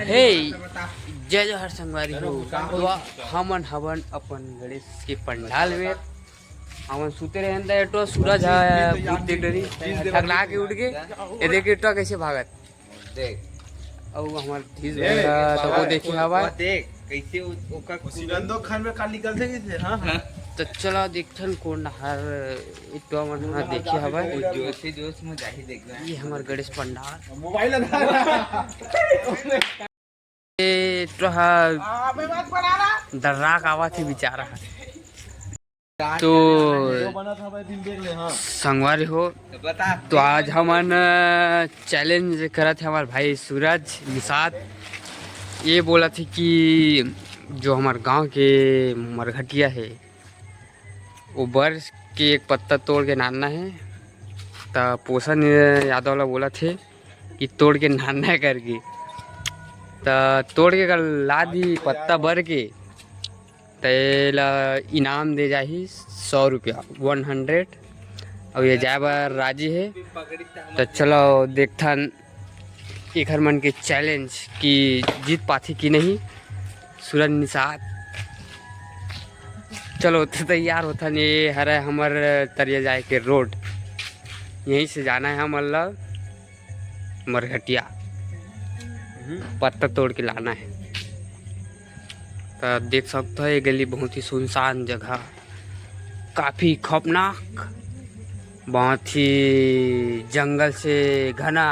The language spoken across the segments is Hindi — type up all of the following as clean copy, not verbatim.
हे जय जोहर संगवारी हो हमन हवन अपन गणेश के पंडाल में हमन सुते रहे अंदर तो सूरज है देख डरी ठगला के उठ के ये देख तो कैसे भागत देख और हमार धीस तो वो देखी हवा देख कैसे ओकर सिगंदो खान में काल निकल थे हां तो चलो देखथन कौन हर इतो मन हां देखी हवा जोश में जाही देख रहा है ये हमार गणेश पंडाल मोबाइल ये तो दर्राक आवा थी बेचारा तो संगवारी हो तो आज हमन चैलेंज करा थे हमारे भाई सूरज निषाद ये बोला थी कि जो हमारे गांव के मरघटिया है वो बर्फ के एक पत्ता तोड़ के नाना है तो पोषण यादव वाला बोला थे कि तोड़ के नाना करके तो तोड़ के कल ला दी पत्ता भर के तेला इनाम दे जाही 100 रुपया 100 और ये जाए बार राजी है तो चलो देखथन एक हर मन के चैलेंज कि जीत पाती कि नहीं सूरज निषाद चलो तो तैयार होता ये हर हमर तरिया जाए के रोड यहीं से जाना है हम अल्लाह मरघटिया पत्ता तोड़ के लाना है तो देख सकते हो ये गली बहुत ही सुनसान जगह काफ़ी खौफनाक बहुत ही जंगल से घना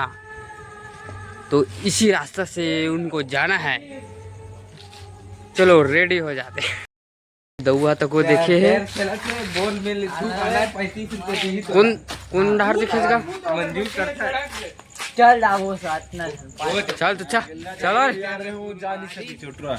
तो इसी रास्ते से उनको जाना है चलो रेडी हो जाते हैं दउआ तो को देखे है कौन डार देखे इसका मंजूर करता है चल आओ साथ ना चल तो चल चलो